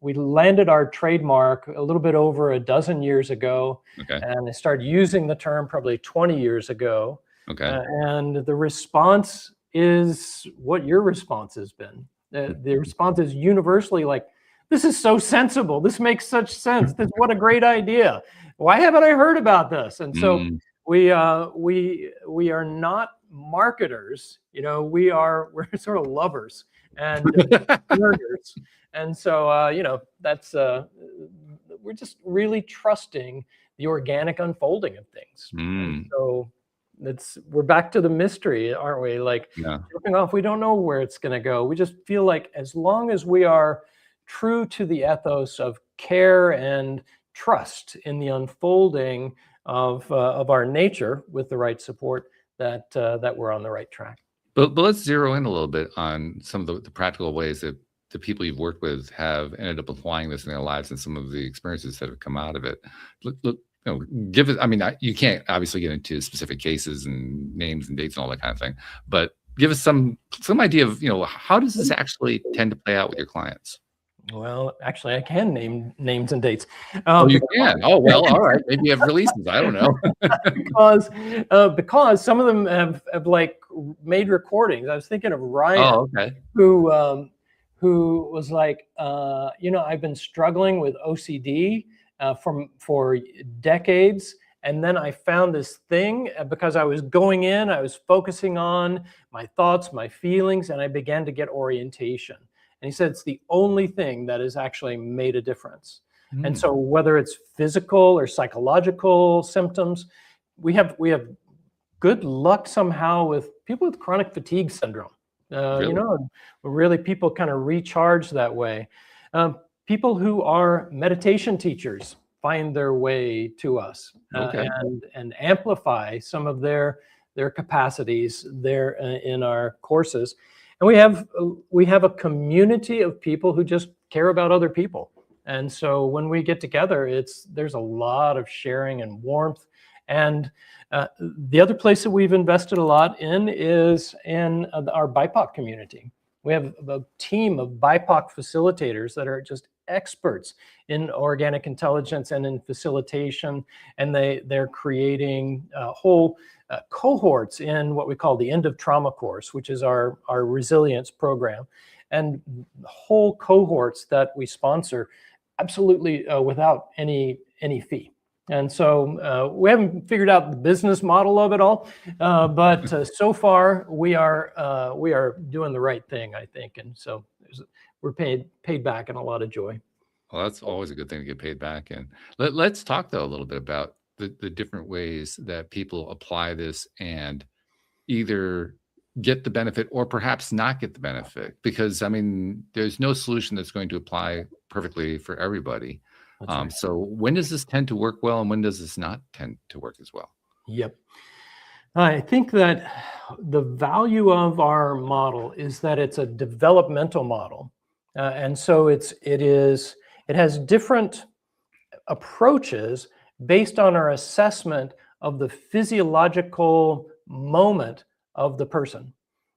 landed our trademark a little bit over a dozen years ago. Okay. And I started using the term probably 20 years ago. Okay. And the response is what your response has been. The response is universally like, this is so sensible. This makes such sense. What a great idea. Why haven't I heard about this? And so we are not marketers. We're sort of lovers and learners. And so that's we're just really trusting the organic unfolding of things. So we're back to the mystery, aren't we? Like jumping off, we don't know where it's going to go. We just feel like as long as we are true to the ethos of care and trust in the unfolding of our nature with the right support, that we're on the right track. But let's zero in a little bit on some of the practical ways that the people you've worked with have ended up applying this in their lives and some of the experiences that have come out of it. Look, give it. I mean, you can't obviously get into specific cases and names and dates and all that kind of thing, but give us some idea of, how does this actually tend to play out with your clients? Well, actually, I can name names and dates. You can. Oh, well, all right. Maybe you have releases. I don't know. because some of them have like made recordings. I was thinking of Ryan, who was like, I've been struggling with OCD for decades. And then I found this thing because I was going in, I was focusing on my thoughts, my feelings, and I began to get orientation. And he said, it's the only thing that has actually made a difference. And so whether it's physical or psychological symptoms, we have good luck somehow with people with chronic fatigue syndrome. Really people kind of recharge that way. People who are meditation teachers find their way to us and amplify some of their capacities there in our courses. And we have a community of people who just care about other people. And so when we get together, there's a lot of sharing and warmth. And the other place that we've invested a lot in is in our BIPOC community. We have a team of BIPOC facilitators that are just experts in organic intelligence and in facilitation, and they're creating whole cohorts in what we call the End of Trauma course, which is our resilience program, and whole cohorts that we sponsor absolutely without any fee. And so we haven't figured out the business model of it all, but so far we are doing the right thing, I think, and so we're paid back in a lot of joy. Well, that's always a good thing to get paid back in. Let's talk though a little bit about the different ways that people apply this and either get the benefit or perhaps not get the benefit, because I mean, there's no solution that's going to apply perfectly for everybody. Right. So when does this tend to work well and when does this not tend to work as well? Yep. I think that the value of our model is that it's a developmental model. And so it has different approaches based on our assessment of the physiological moment of the person.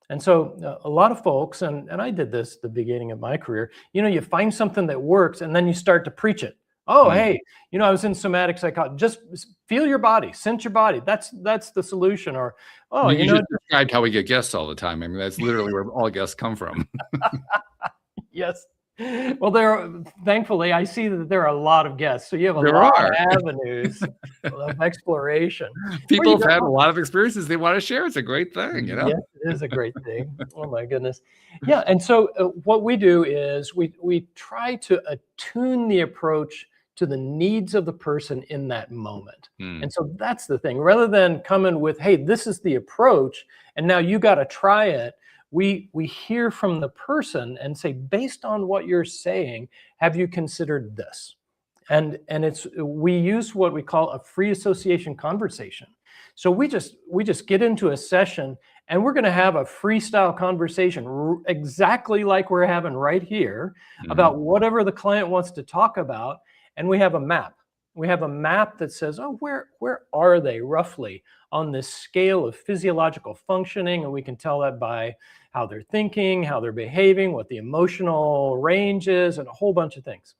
And so a lot of folks, and I did this at the beginning of my career, you find something that works and then you start to preach it. Oh, hey, I was in somatic psychology. Just feel your body, sense your body. That's the solution. Or, you just described how we get guests all the time. I mean, that's literally where all guests come from. Yes. Well, thankfully, I see that there are a lot of guests. So you have a lot of avenues of exploration. People have had a lot of experiences they want to share. It's a great thing, Yes, it is a great thing. Oh, my goodness. Yeah. And so what we do is we try to attune the approach to the needs of the person in that moment. And so that's the thing. Rather than coming with, hey, this is the approach, and now you got to try it. We hear from the person and say, based on what you're saying, have you considered this? And we use what we call a free association conversation. So we just get into a session and we're going to have a freestyle conversation exactly like we're having right here about whatever the client wants to talk about. And we have a map. We have a map that says, oh, where are they roughly on this scale of physiological functioning? And we can tell that by how they're thinking, how they're behaving, what the emotional range is, and a whole bunch of things.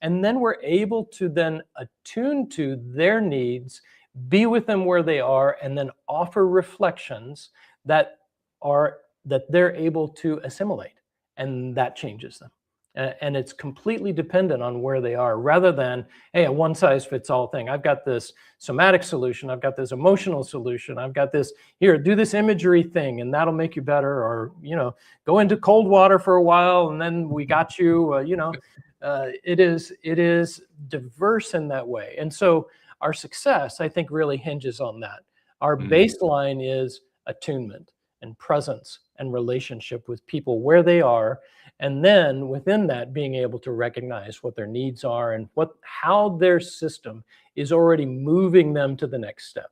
And then we're able to then attune to their needs, be with them where they are, and then offer reflections that they're able to assimilate. And that changes them. And it's completely dependent on where they are, rather than, hey, a one-size-fits-all thing. I've got this somatic solution. I've got this emotional solution. I've got this, here, do this imagery thing, and that'll make you better. Or, go into cold water for a while, and then we got you, it is diverse in that way. And so our success, I think, really hinges on that. Our baseline is attunement. and presence and relationship with people where they are. And then within that, being able to recognize what their needs are and how their system is already moving them to the next step.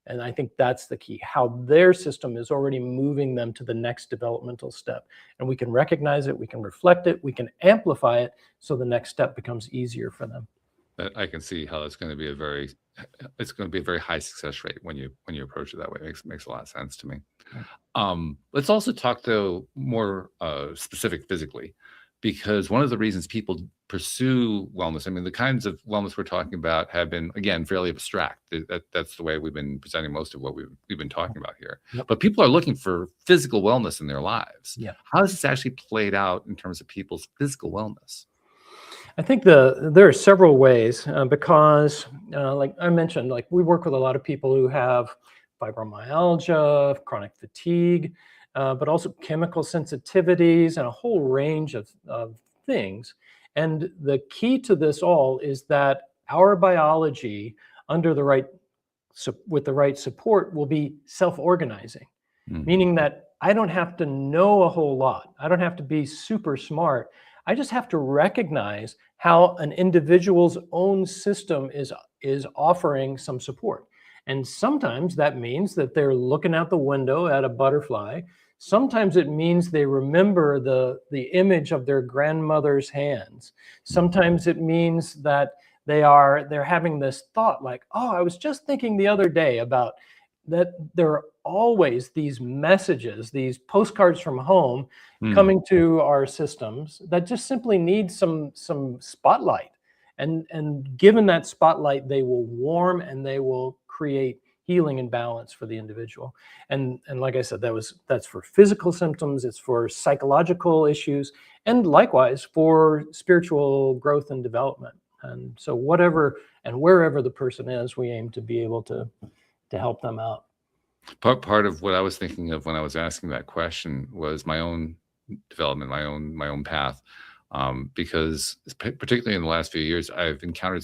And I think that's the key, how their system is already moving them to the next developmental step. And we can recognize it, we can reflect it, we can amplify it, so the next step becomes easier for them. I can see how it's going to be a very high success rate when you approach it that way. It makes a lot of sense to me. Let's also talk though more specific physically, because one of the reasons people pursue wellness, I mean, the kinds of wellness we're talking about have been, again, fairly abstract. That's the way we've been presenting most of what we've been talking about here. Yep. But people are looking for physical wellness in their lives. Yeah. How has this actually played out in terms of people's physical wellness? I think there are several ways because, like I mentioned, like we work with a lot of people who have fibromyalgia, chronic fatigue, but also chemical sensitivities and a whole range of things. And the key to this all is that our biology, with the right support, will be self-organizing, meaning that I don't have to know a whole lot. I don't have to be super smart. I just have to recognize how an individual's own system is offering some support. And sometimes that means that they're looking out the window at a butterfly. Sometimes it means they remember the image of their grandmother's hands. Sometimes it means that they're having this thought like, oh, I was just thinking the other day about that there are always these messages, these postcards from home coming to our systems that just simply need some spotlight. And given that spotlight, they will warm and they will create healing and balance for the individual. And like I said, that's for physical symptoms, it's for psychological issues, and likewise for spiritual growth and development. And so whatever and wherever the person is, we aim to be able to help them out. Part of what I was thinking of when I was asking that question was my own development, my own path, because particularly in the last few years, I've encountered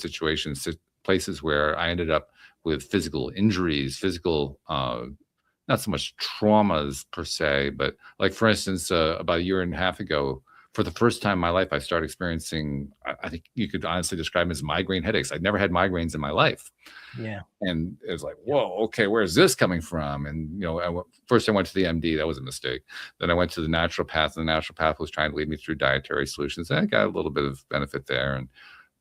places where I ended up with physical injuries, not so much traumas per se, but like, for instance, about a year and a half ago, for the first time in my life, I started experiencing, I think you could honestly describe them as migraine headaches. I'd never had migraines in my life. Yeah. And it was like, whoa, okay, where's this coming from? And, first I went to the MD. That was a mistake. Then I went to the naturopath, and the naturopath was trying to lead me through dietary solutions. And I got a little bit of benefit there,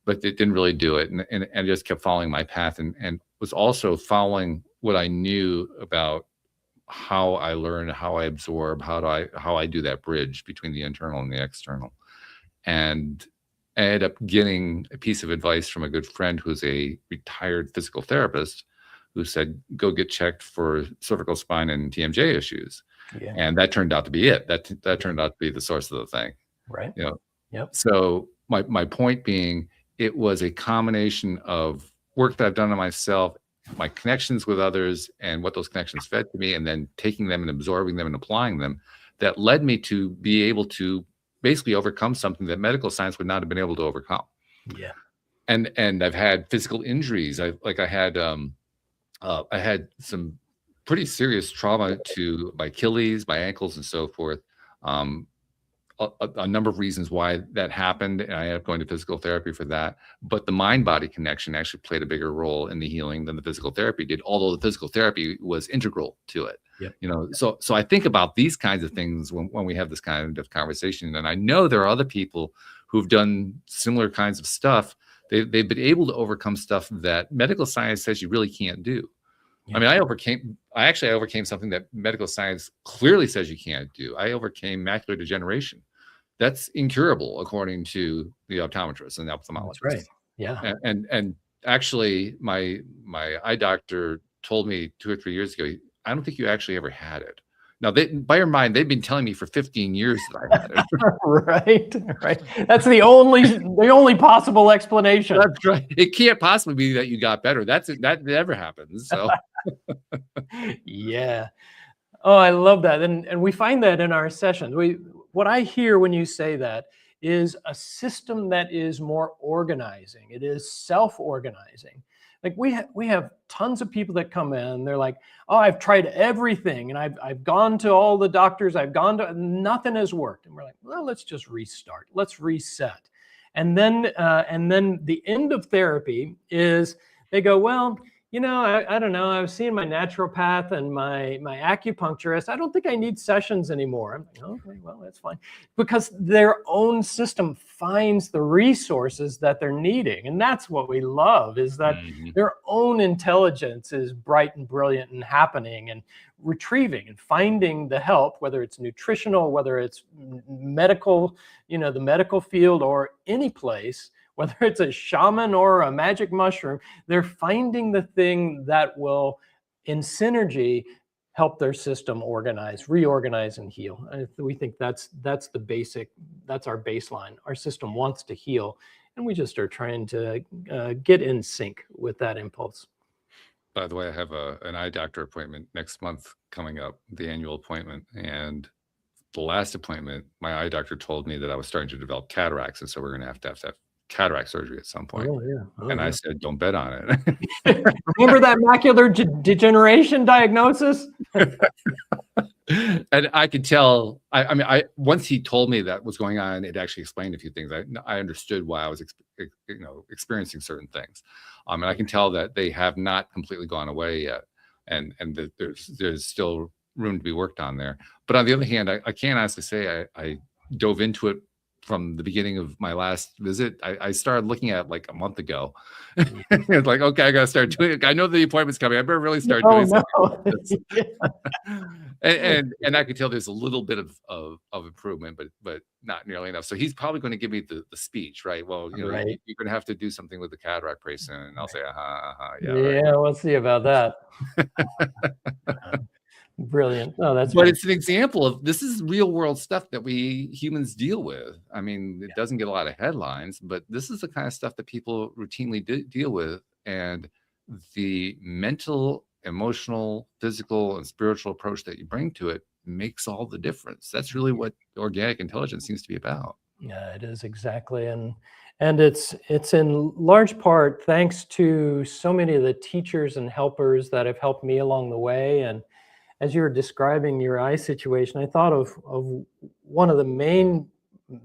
but it didn't really do it. And I just kept following my path and was also following what I knew about how I learn, how I absorb, how I do that bridge between the internal and the external. And I ended up getting a piece of advice from a good friend who's a retired physical therapist, who said, go get checked for cervical spine and TMJ issues. Yeah. And that turned out to be it. That turned out to be the source of the thing. Right. Yep. So my point being, it was a combination of work that I've done on myself, my connections with others, and what those connections fed to me, and then taking them and absorbing them and applying them, that led me to be able to basically overcome something that medical science would not have been able to overcome. Yeah. And I've had physical injuries. I had some pretty serious trauma to my Achilles, my ankles, and so forth. A number of reasons why that happened, and I ended up going to physical therapy for that. But the mind-body connection actually played a bigger role in the healing than the physical therapy did, although the physical therapy was integral to it. Yep. So I think about these kinds of things when we have this kind of conversation, and I know there are other people who've done similar kinds of stuff. They've been able to overcome stuff that medical science says you really can't do. Yeah. I mean, I actually overcame something that medical science clearly says you can't do. I overcame macular degeneration. That's incurable, according to the optometrist and the ophthalmologist. That's right. Yeah. And actually, my eye doctor told me 2 or 3 years ago, I don't think you actually ever had it. Now, by your mind, they've been telling me for 15 years that I had it. Right. That's the only possible explanation. That's right. It can't possibly be that you got better. That never happens. So. Yeah. Oh, I love that. And we find that in our sessions. What I hear when you say that is a system that is more organizing. It is self-organizing. Like we have tons of people that come in, they're like, oh, I've tried everything and I've gone to all the doctors, nothing has worked. And we're like, well, let's just restart. Let's reset. And then the end of therapy is they go, well, I don't know. I was seeing my naturopath and my acupuncturist. I don't think I need sessions anymore. I'm like, okay, well, that's fine. Because their own system finds the resources that they're needing. And that's what we love, is that their own intelligence is bright and brilliant and happening and retrieving and finding the help, whether it's nutritional, whether it's medical, the medical field, or any place. Whether it's a shaman or a magic mushroom, they're finding the thing that will, in synergy, help their system reorganize, and heal. We think that's the basic, that's our baseline. Our system wants to heal, and we just are trying to get in sync with that impulse. By the way, I have an eye doctor appointment next month coming up, the annual appointment. And the last appointment, my eye doctor told me that I was starting to develop cataracts. And so we're going to have cataract surgery at some point. And I said, don't bet on it. Remember that macular degeneration diagnosis? And I could tell, once he told me that was going on, it actually explained a few things. I understood why I was experiencing certain things. And I can tell that they have not completely gone away yet. And that there's still room to be worked on there. But on the other hand, I can't honestly say I dove into it from the beginning of my last visit. I started looking at it like a month ago. It's like, okay, I got to start doing it. I know the appointment's coming. I better really start doing something. And I could tell there's a little bit of improvement, but not nearly enough. So he's probably going to give me the speech, right? Well, you're going to have to do something with the cataract pretty soon. And I'll say, yeah. Yeah, we'll see about that. Brilliant. Oh, that's but it's an example of, this is real world stuff that we humans deal with. I mean, it doesn't get a lot of headlines, but this is the kind of stuff that people routinely deal with. And the mental, emotional, physical, and spiritual approach that you bring to it makes all the difference. That's really what organic intelligence seems to be about. Yeah, it is, exactly. And it's in large part thanks to so many of the teachers and helpers that have helped me along the way. And as you were describing your eye situation, I thought of one of the main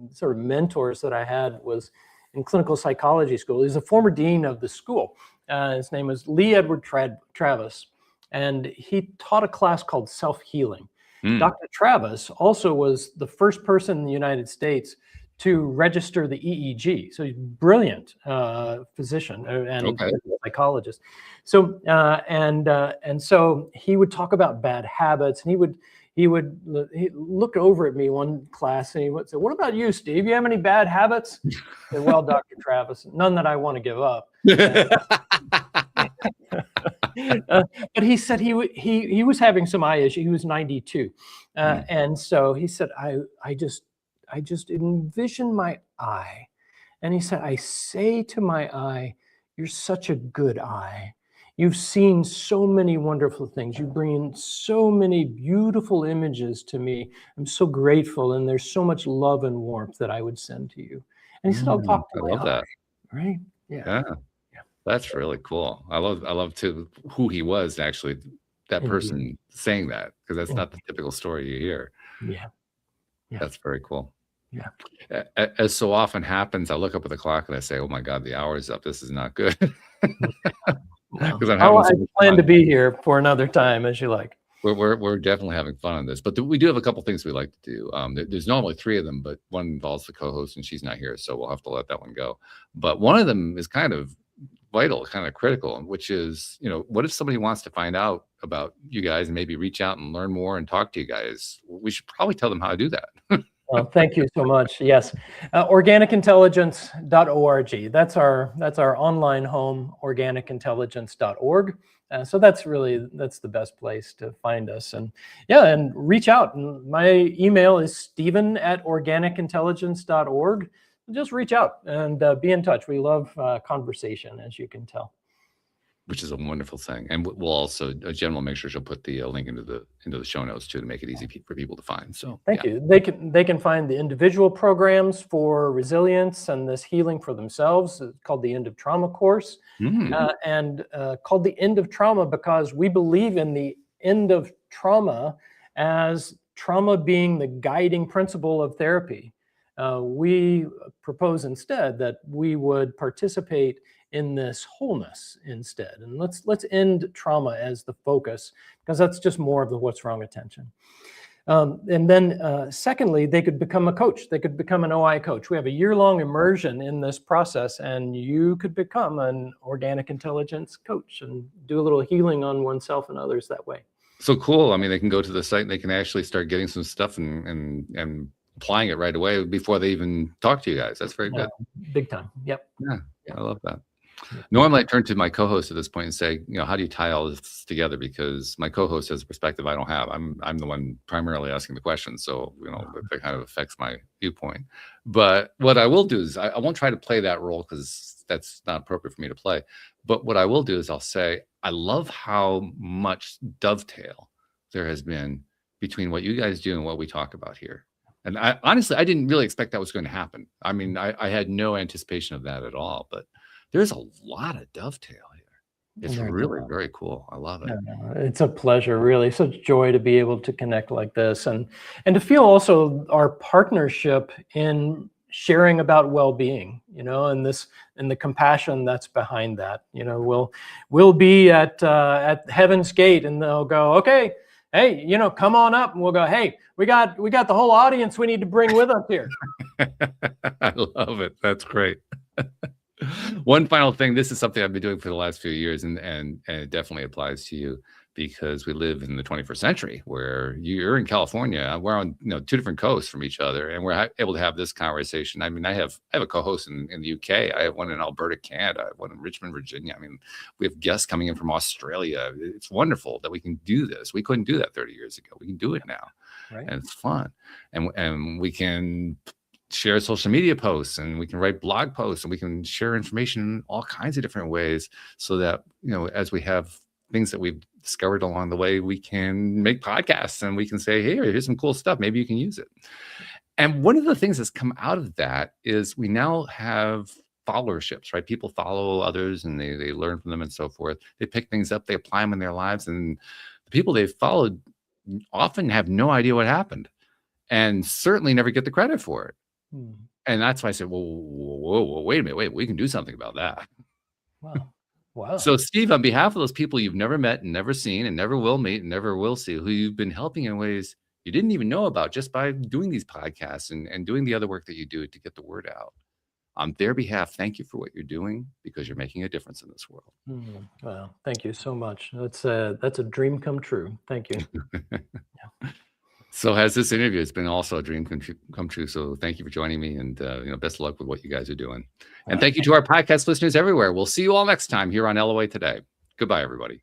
sort of mentors that I had was in clinical psychology school. He's a former dean of the school. His name was Lee Edward Travis, and he taught a class called self-healing. Dr. Travis also was the first person in the United States to register the EEG. So he's a brilliant physician and psychologist. So and so he would talk about bad habits, and he would look over at me one class and he would say, "What about you, Steve? You have any bad habits?" I said, "Well, Dr. Travis, none that I want to give up." But he said he was having some eye issue. He was 92, and so he said, I just envision my eye. And he said, I say to my eye, you're such a good eye. You've seen so many wonderful things. You bring in so many beautiful images to me. I'm so grateful. And there's so much love and warmth that I would send to you. And he said, I'll talk to my eye. That. Right? Yeah. That's really cool. I love too who he was, actually, that person saying that, because that's not the typical story you hear. Yeah. That's very cool. Yeah. As so often happens, I look up at the clock and I say, oh my God, the hour is up. This is not good. Because I plan to be here for another time, as you like. We're definitely having fun on this, but we do have a couple things we like to do. There's normally three of them, but one involves the co-host and she's not here, so we'll have to let that one go. But one of them is kind of vital, kind of critical, which is, what if somebody wants to find out about you guys and maybe reach out and learn more and talk to you guys? We should probably tell them how to do that. Well, thank you so much. Yes, organicintelligence.org. That's our online home, organicintelligence.org. So that's the best place to find us. And and reach out. And my email is steven@organicintelligence.org. Just reach out and be in touch. We love conversation, as you can tell. which is a wonderful thing. And we'll also, Jen will make sure she'll put the link into the show notes too, to make it easy for people to find. So thank you. They can find the individual programs for resilience and this healing for themselves. It's called the End of Trauma course, and called the End of Trauma because we believe in the end of trauma as trauma being the guiding principle of therapy. We propose instead that we would participate in this wholeness instead. And let's end trauma as the focus, because that's just more of the what's wrong attention. And then secondly, they could become a coach. They could become an OI coach. We have a year-long immersion in this process, and you could become an organic intelligence coach and do a little healing on oneself and others that way. So cool. I mean, they can go to the site and they can actually start getting some stuff and applying it right away before they even talk to you guys. That's very good. Big time. Yep. Yeah, I love that. Normally I turn to my co-host at this point and say, how do you tie all this together? Because my co-host has a perspective I don't have. I'm the one primarily asking the questions. So, that kind of affects my viewpoint. But what I will do is I won't try to play that role because that's not appropriate for me to play. But what I will do is I'll say, I love how much dovetail there has been between what you guys do and what we talk about here. And honestly, I didn't really expect that was going to happen. I mean, I had no anticipation of that at all, but there's a lot of dovetail here. It's really very cool. I love it. It's a pleasure, really. Such joy to be able to connect like this and to feel also our partnership in sharing about well-being, and the compassion that's behind that. We'll be at Heaven's Gate and they'll go, okay, hey, come on up, and we'll go, hey, we got the whole audience we need to bring with us here. I love it. That's great. One final thing. This is something I've been doing for the last few years, and it definitely applies to you because we live in the 21st century where you're in California. We're on two different coasts from each other, and we're able to have this conversation. I mean, I have a co-host in the UK. I have one in Alberta, Canada. I have one in Richmond, Virginia. I mean, we have guests coming in from Australia. It's wonderful that we can do this. We couldn't do that 30 years ago. We can do it now, right? And it's fun, and we can share social media posts, and we can write blog posts, and we can share information in all kinds of different ways so that, as we have things that we've discovered along the way, we can make podcasts and we can say, hey, here's some cool stuff. Maybe you can use it. And one of the things that's come out of that is we now have followerships, right? People follow others and they learn from them and so forth. They pick things up, they apply them in their lives, and the people they've followed often have no idea what happened and certainly never get the credit for it. And that's why I said, whoa, wait a minute, we can do something about that. Wow. So Steve, on behalf of those people you've never met and never seen and never will meet and never will see, who you've been helping in ways you didn't even know about just by doing these podcasts and doing the other work that you do to get the word out. On their behalf, thank you for what you're doing, because you're making a difference in this world. Well, thank you so much. That's a dream come true. Thank you. Yeah. So has this interview. It's been also a dream come true. So thank you for joining me, and best of luck with what you guys are doing. And thank you to our podcast listeners everywhere. We'll see you all next time here on LOA Today. Goodbye, everybody.